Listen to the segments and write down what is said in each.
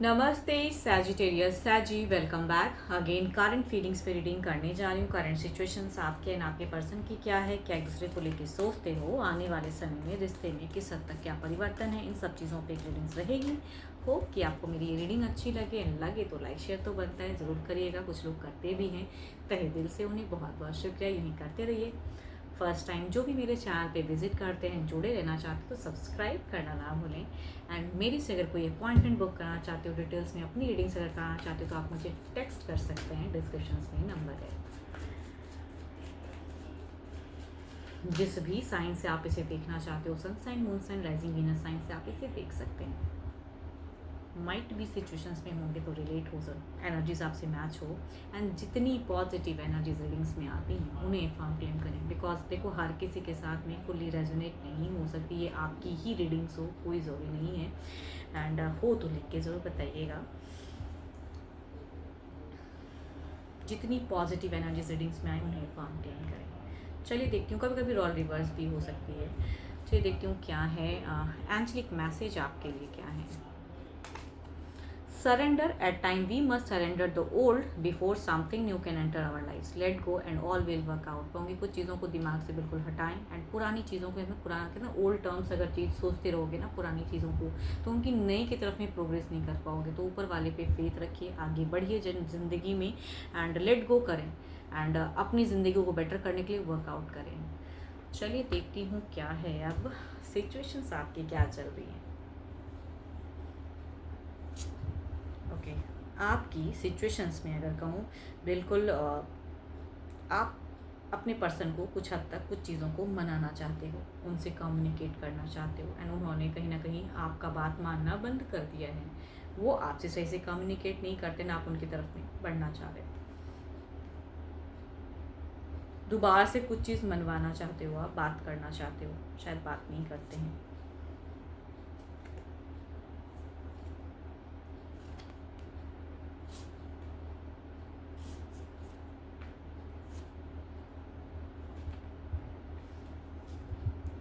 नमस्ते सैजिटेरियस सैजी, welcome back again. Current feelings पे रीडिंग करने जा रही हूँ। करंट सिचुएशंस आपके एंड आपके पर्सन की क्या है, क्या एक दूसरे को लेके सोचते हो, आने वाले समय में रिश्ते में किस हद तक क्या परिवर्तन है, इन सब चीज़ों पे रीडिंग्स रहेगी। होप कि आपको मेरी ये रीडिंग अच्छी लगे, लगे तो लाइक शेयर तो बनता है, ज़रूर करिएगा। कुछ लोग करते भी हैं, तहे दिल से उन्हें बहुत बहुत शुक्रिया। यूँ ही करते रहिए। फर्स्ट टाइम जो भी मेरे चैनल पे विजिट करते हैं, जुड़े रहना चाहते हो तो सब्सक्राइब करना ना भूलें। एंड मेरी से अगर कोई अपॉइंटमेंट बुक करना चाहते हो, डिटेल्स में अपनी रीडिंग्स अगर कराना चाहते हो तो आप मुझे टेक्स्ट कर सकते हैं, डिस्क्रिप्शन में नंबर है। जिस भी साइन से आप इसे देखना चाहते हो, sun sign, moon sign, rising Venus sign से आप इसे देख सकते हैं। माइट भी सिचुएशंस में होंगे तो रिलेट हो सर, एनर्जीज आपसे मैच हो। एंड जितनी पॉजिटिव एनर्जीज रीडिंग्स में आती हैं उन्हें फॉर्म क्लेम करें, बिकॉज देखो हर किसी के साथ में फुल्ली रेजोनेट नहीं हो सकती। ये आपकी ही रीडिंग्स हो, कोई ज़रूरी नहीं है। एंड हो तो लिख के ज़रूर बताइएगा। जितनी पॉजिटिव एनर्जीज रीडिंग्स में आए उन्हें फॉर्म क्लेम करें। चलिए देखती हूँ, कभी कभी रोल रिवर्स भी हो सकती है। चलिए देखती हूँ क्या है एंजलिक मैसेज आपके लिए क्या है। Surrender. At time we must surrender the old before something new can enter our lives. Let go and all will work out. कहूँगी कुछ चीज़ों को दिमाग से बिल्कुल हटाएं एंड पुरानी चीज़ों को, हमें पुराना कहते हैं ओल्ड टर्म्स, अगर चीज़ सोचते रहोगे ना पुरानी चीज़ों को तो उनकी नई की तरफ में प्रोग्रेस नहीं कर पाओगे। तो ऊपर वाले पे फेथ रखिए, आगे बढ़िए ज़िंदगी में एंड लेट गो करें एंड अपनी ज़िंदगी को बेटर करने के लिए वर्कआउट करें। चलिए देखती हूँ क्या है अब सिचुएशंस आपकी क्या चल रही हैं। ओके, आपकी सिचुएशंस में अगर कहूँ, बिल्कुल आप अपने पर्सन को कुछ हद तक कुछ चीज़ों को मनाना चाहते हो, उनसे कम्युनिकेट करना चाहते हो एंड उन्होंने कहीं ना कहीं आपका बात मानना बंद कर दिया है। वो आपसे सही से कम्युनिकेट नहीं करते ना, आप उनकी तरफ में बढ़ना चाह रहे हो। दोबारा से कुछ चीज़ मनवाना चाहते हो, आप बात करना चाहते हो, शायद बात नहीं करते हैं।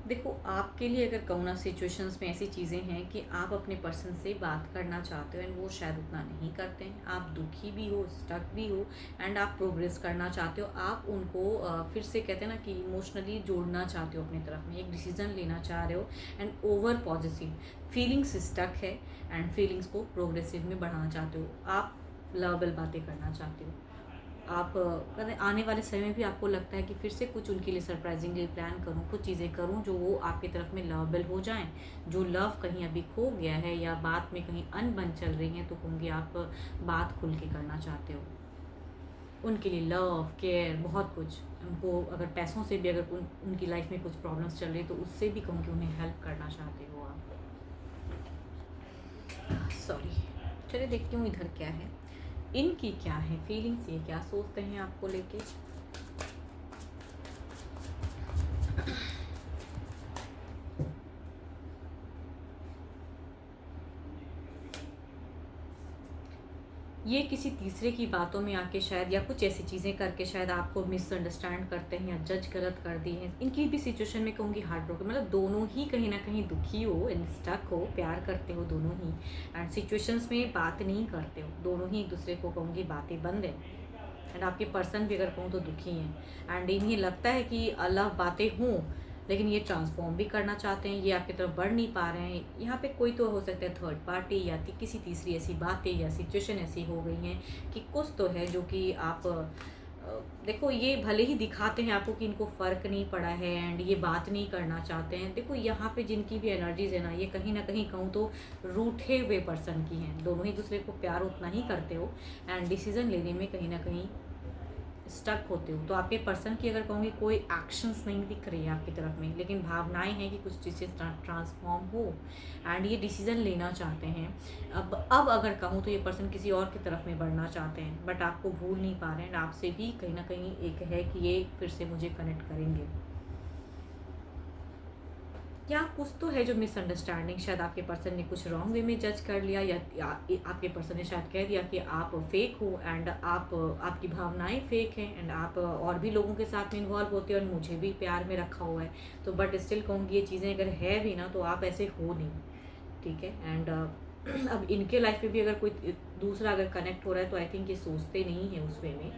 देखो आपके लिए अगर कहूँ ना, सिचुएशंस में ऐसी चीज़ें हैं कि आप अपने पर्सन से बात करना चाहते हो एंड वो शायद उतना नहीं करते हैं। आप दुखी भी हो, स्टक भी हो एंड आप प्रोग्रेस करना चाहते हो। आप उनको फिर से कहते हैं ना कि इमोशनली जोड़ना चाहते हो अपनी तरफ में, एक डिसीजन लेना चाह रहे हो and over positive feelings stuck है एंड फीलिंग्स को प्रोग्रेसिव में बढ़ाना चाहते हो। आप लवेबल बातें करना चाहते हो। आप कहते आने वाले समय में भी आपको लगता है कि फिर से कुछ उनके लिए सरप्राइजिंगली प्लान करूं, कुछ चीज़ें करूं जो वो आपकी तरफ में लवेबल हो जाएं। जो लव कहीं अभी खो गया है या बात में कहीं अनबन चल रही है तो कहूँगी आप बात खुल के करना चाहते हो। उनके लिए लव केयर बहुत कुछ, उनको अगर पैसों से भी अगर उनकी लाइफ में कुछ प्रॉब्लम्स चल रही तो उससे भी कहूँगी उन्हें हेल्प करना चाहते हो आप। सॉरी, चलिए देखती हूँ इधर क्या है, इनकी क्या है फीलिंग्स, ये क्या सोचते हैं आपको लेके। ये किसी तीसरे की बातों में आके शायद या कुछ ऐसी चीज़ें करके शायद आपको मिसअंडरस्टैंड करते हैं या जज गलत कर दिए हैं। इनकी भी सिचुएशन में कहूँगी हार्ट ब्रोकन, मतलब दोनों ही कहीं ना कहीं दुखी हो एंड स्टक हो, प्यार करते हो दोनों ही एंड सिचुएशंस में बात नहीं करते हो, दोनों ही एक दूसरे को कहूँगी बातें बंद है एंड आपके पर्सन भी अगर कहूँ तो दुखी हैं एंड इन्हें लगता है कि अल्लाह बातें हों लेकिन ये ट्रांसफॉर्म भी करना चाहते हैं, ये आपकी तरफ बढ़ नहीं पा रहे हैं। यहाँ पे कोई तो हो सकता है थर्ड पार्टी या किसी तीसरी ऐसी बातें या सिचुएशन ऐसी हो गई हैं कि कुछ तो है जो कि आप देखो ये भले ही दिखाते हैं आपको कि इनको फ़र्क नहीं पड़ा है एंड ये बात नहीं करना चाहते हैं। देखो यहाँ पे जिनकी भी एनर्जीज है ना, ये कहीं ना कहीं कहूँ तो रूठे हुए पर्सन की हैं। दोनों ही दूसरे को प्यार उतना ही करते हो एंड डिसीज़न लेने में कहीं ना कहीं स्टक होते हो। तो आपके पर्सन की अगर कहूँगी कोई एक्शंस नहीं दिख रही है आपकी तरफ में, लेकिन भावनाएं हैं कि कुछ चीज़ें ट्रांसफॉर्म हो एंड ये डिसीज़न लेना चाहते हैं। अब अगर कहूँ तो ये पर्सन किसी और की तरफ में बढ़ना चाहते हैं बट आपको भूल नहीं पा रहे हैं, आपसे भी कहीं ना कहीं एक है कि ये फिर से मुझे कनेक्ट करेंगे। या कुछ तो है जो मिसअंडरस्टैंडिंग, शायद आपके पर्सन ने कुछ रॉन्ग वे में जज कर लिया या आपके पर्सन ने शायद कह दिया कि आप फेक हो एंड आपकी भावनाएं फेक हैं एंड आप और भी लोगों के साथ में इन्वॉल्व होते हो और मुझे भी प्यार में रखा हुआ है। तो बट स्टिल कहूँगी ये चीज़ें अगर है भी ना तो आप ऐसे हो नहीं, ठीक है। एंड अब इनके लाइफ में भी अगर कोई दूसरा अगर कनेक्ट हो रहा है तो आई थिंक ये सोचते नहीं है उस वे में,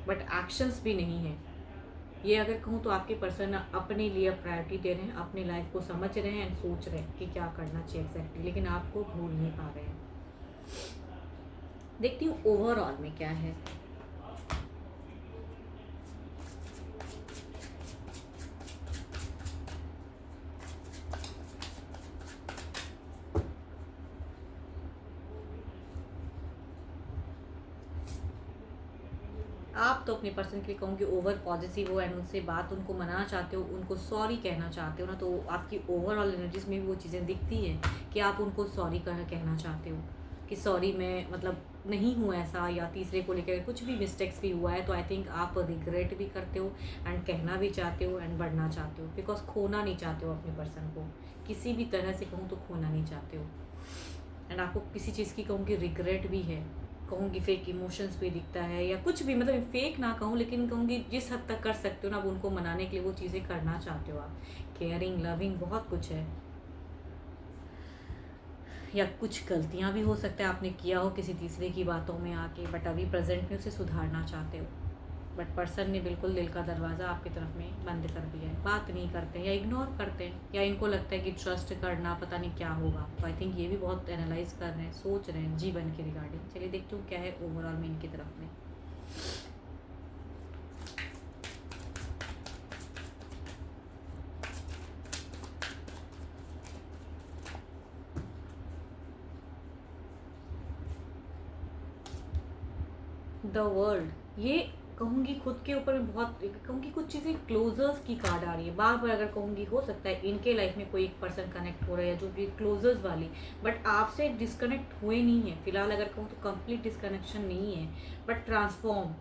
बट एक्शंस भी नहीं है। ये अगर कहूँ तो आपके पर्सन अपने लिए प्रायोरिटी दे रहे हैं, अपनी लाइफ को समझ रहे हैं एंड सोच रहे हैं कि क्या करना चाहिए एग्जैक्टली, लेकिन आपको भूल नहीं पा रहे हैं। देखती हूँ ओवरऑल में क्या है। आप तो अपने पर्सन के लिए कहूँगी ओवर पॉजिटिव हो एंड उनसे बात उनको मनाना चाहते हो, उनको सॉरी कहना चाहते हो ना, तो आपकी ओवरऑल एनर्जीज में भी वो चीज़ें दिखती हैं कि आप उनको सॉरी कहना चाहते हो कि सॉरी मैं मतलब नहीं हूँ ऐसा, या तीसरे को लेकर कुछ भी मिस्टेक्स भी हुआ है तो आई थिंक आप रिग्रेट भी करते हो एंड कहना भी चाहते हो एंड बढ़ना चाहते हो, बिकॉज खोना नहीं चाहते हो अपने पर्सन को, किसी भी तरह से कहूँ तो खोना नहीं चाहते हो। एंड आपको किसी चीज़ की कहूँगी रिग्रेट भी है, कहूँगी फेक इमोशंस भी दिखता है, या कुछ भी मतलब फेक ना कहूँ लेकिन कहूँगी जिस हद तक कर सकते हो ना, अब उनको मनाने के लिए वो चीज़ें करना चाहते हो आप, केयरिंग लविंग बहुत कुछ है। या कुछ गलतियाँ भी हो सकता है आपने किया हो किसी तीसरे की बातों में आके, बट अभी प्रेजेंट में उसे सुधारना चाहते हो, बट पर्सन ने बिल्कुल दिल का दरवाज़ा आपकी तरफ में बंद कर दिया है, बात नहीं करते हैं या इग्नोर करते हैं, या इनको लगता है कि ट्रस्ट करना पता नहीं क्या होगा। तो आई थिंक ये भी बहुत एनालाइज कर रहे हैं, सोच रहे हैं जीवन के रिगार्डिंग। चलिए देखते हूँ क्या है ओवरऑल में इनकी तरफ में। द वर्ल्ड, ये कहूँगी खुद के ऊपर बहुत कहूँगी कुछ चीज़ें क्लोजर्स की कार्ड आ रही है बार बार। अगर कहूँगी हो सकता है इनके लाइफ में कोई एक पर्सन कनेक्ट हो रहा है जो भी क्लोजर्स वाली, बट आपसे डिस्कनेक्ट हुए नहीं है फिलहाल। अगर कहूँ तो कंप्लीट डिस्कनेक्शन नहीं है, बट ट्रांसफॉर्म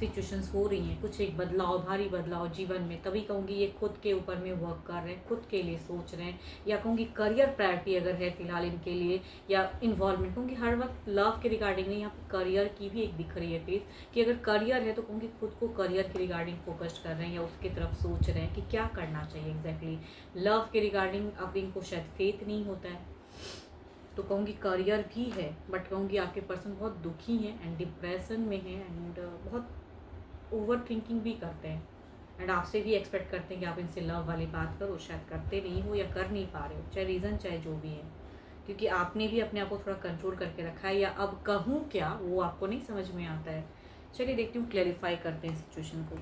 सिचुएशंस हो रही हैं, कुछ एक बदलाव, भारी बदलाव जीवन में। तभी कहूँगी ये खुद के ऊपर में वर्क कर रहे हैं, खुद के लिए सोच रहे हैं, या कहूँगी करियर प्रायोरिटी अगर है फिलहाल इनके लिए, या इन्वॉल्वमेंट कहूँगी हर वक्त लव के रिगार्डिंग नहीं, यहाँ पे करियर की भी एक दिख रही है फेस कि अगर करियर है तो कहूँगी खुद को करियर के रिगार्डिंग फोकस्ड कर रहे हैं या उसकी तरफ सोच रहे हैं कि क्या करना चाहिए एग्जैक्टली। लव के रिगार्डिंग अब इनको शायद फेथ नहीं होता है, तो कहूँगी करियर भी है, बट कहूँगी आपके पर्सन बहुत दुखी हैं एंड डिप्रेशन में हैं एंड बहुत ओवर थिंकिंग भी करते हैं, एंड आपसे भी एक्सपेक्ट करते हैं कि आप इनसे लव वाली बात करो, शायद करते नहीं हो या कर नहीं पा रहे हो, चाहे रीज़न चाहे जो भी है, क्योंकि आपने भी अपने आप को थोड़ा कंट्रोल करके रखा है, या अब कहूँ क्या वो आपको नहीं समझ में आता है। चलिए देखती हूँ, क्लैरिफाई करते हैं सिचुएशन को।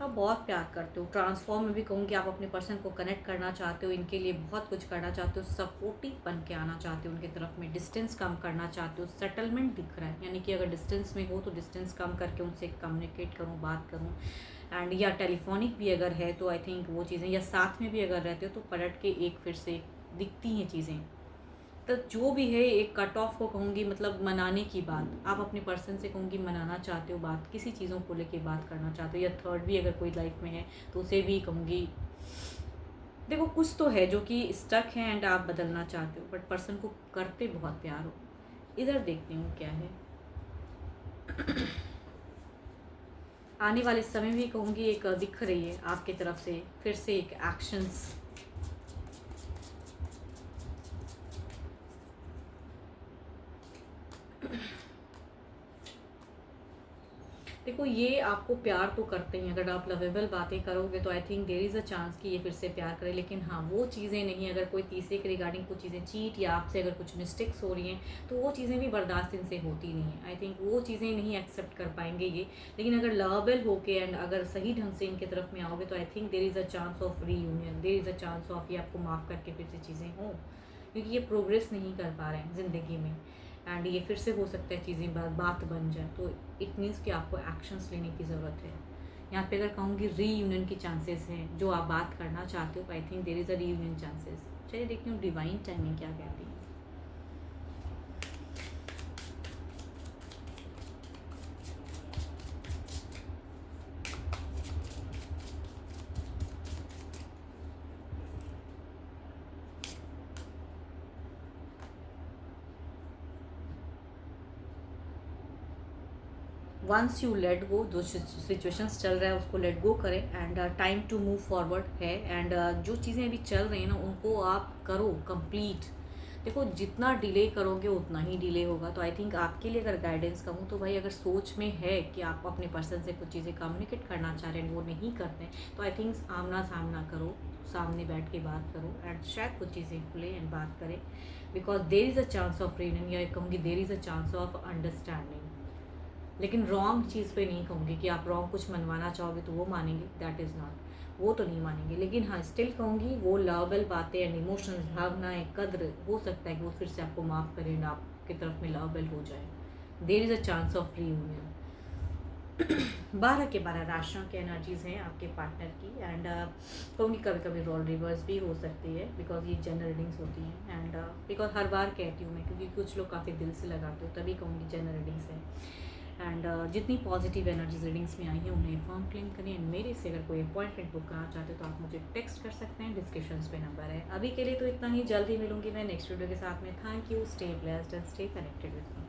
आप बहुत प्यार करते हो, ट्रांसफॉर्म में भी कहूँगी आप अपने पर्सन को कनेक्ट करना चाहते हो, इनके लिए बहुत कुछ करना चाहते हो, सपोर्टिव बन के आना चाहते हो उनकी तरफ में, डिस्टेंस कम करना चाहते हो, सेटलमेंट दिख रहा है, यानी कि अगर डिस्टेंस में हो तो डिस्टेंस कम करके उनसे कम्युनिकेट करूँ, बात करूँ, एंड या टेलीफोनिक भी अगर है तो आई थिंक वो चीज़ें, या साथ में भी अगर रहते हो तो पलट के एक फिर से दिखती हैं चीज़ें। तो जो भी है एक कट ऑफ को कहूँगी, मतलब मनाने की बात आप अपने पर्सन से कहूँगी मनाना चाहते हो, बात किसी चीज़ों को लेके बात करना चाहते हो, या थर्ड भी अगर कोई लाइफ में है तो उसे भी कहूँगी देखो कुछ तो है जो कि स्टक है एंड आप बदलना चाहते हो, बट पर्सन को करते बहुत प्यार हो। इधर देखती हूँ क्या है। आने वाले समय भी कहूँगी एक दिख रही है आपकी तरफ से फिर से एक एक्शंस। देखो ये आपको प्यार तो करते हैं, अगर आप लवेबल बातें करोगे तो I think there is a chance कि ये फिर से प्यार करें, लेकिन हाँ वो चीज़ें नहीं, अगर कोई तीसरे के रिगार्डिंग कुछ चीज़ें चीट या आपसे अगर कुछ मिस्टेक्स हो रही हैं तो वो चीज़ें भी बर्दाश्त इनसे होती नहीं है। आई थिंक वो चीज़ें नहीं एक्सेप्ट कर पाएंगे ये, लेकिन अगर लवेबल होके एंड अगर सही ढंग से इनके तरफ में आओगे तो I think there is a chance of reunion, there is a chance of ये आपको माफ़ करके फिर से चीज़ें हों, क्योंकि ये प्रोग्रेस नहीं कर पा रहे हैं ज़िंदगी में, एंड ये फिर से हो सकता है चीज़ें बात बन जाए, तो इट मीन्स कि आपको एक्शंस लेने की ज़रूरत है। यहाँ पे अगर कहूँगी रीयूनियन की चांसेस हैं, जो आप बात करना चाहते हो I think there is a reunion chances. चलिए देखती हूँ डिवाइन टाइमिंग क्या कहती है। वंस यू लेट गो, जो सिचुएशंस चल रहा है उसको लेट गो करें, and time to move forward है। एंड जो चीज़ें अभी चल रही हैं ना उनको आप करो कंप्लीट। देखो जितना डिले करोगे उतना ही डिले होगा। तो आई थिंक आपके लिए अगर गाइडेंस कहूँ तो भाई, अगर सोच में है कि आप अपने पर्सन से कुछ चीज़ें कम्युनिकेट करना चाह रहे हैं, वो नहीं करते हैं, तो आई थिंक आमना सामना करो, सामने बैठ के बात करो, एंड शायद कुछ चीज़ें खुले एंड बात करें, because there is a chance of reigning, या कहूँगी there is a chance of understanding. लेकिन रॉन्ग चीज़ पे नहीं कहूँगी कि आप रॉन्ग कुछ मनवाना चाहोगे तो वो मानेंगे, दैट इज़ नॉट, वो तो नहीं मानेंगे। लेकिन हाँ, स्टिल कहूँगी वो लवेबल बातें एंड इमोशंस, भावनाएं, कद्र, हो सकता है कि वो फिर से आपको माफ़ करें ना, आपकी तरफ में लवेबल हो जाए। There is a chance of reunion. 12 के 12 राशियों की एनर्जीज़ हैं आपके पार्टनर की, एंड कहूँगी कभी कभी रोल रिवर्स भी हो सकती है, बिकॉज ये जनरल रीडिंग्स होती हैं। एंड बिकॉज हर बार कहती हूँ मैं, क्योंकि कुछ लोग काफ़ी दिल से लगाते हो, तभी कहूँगी जनरल रीडिंग्स है। एंड जितनी पॉजिटिव एनर्जीज रीडिंग्स में आई हैं उन्हें फॉर्म क्लेम करें। एंड मेरे से अगर कोई अपॉइंटमेंट बुक करना चाहते हो तो आप मुझे टेक्स्ट कर सकते हैं, डिस्क्रिप्शन पे नंबर है। अभी के लिए तो इतना ही, जल्दी मिलूंगी मैं नेक्स्ट वीडियो के साथ में। Thank you, stay blessed and stay connected with me.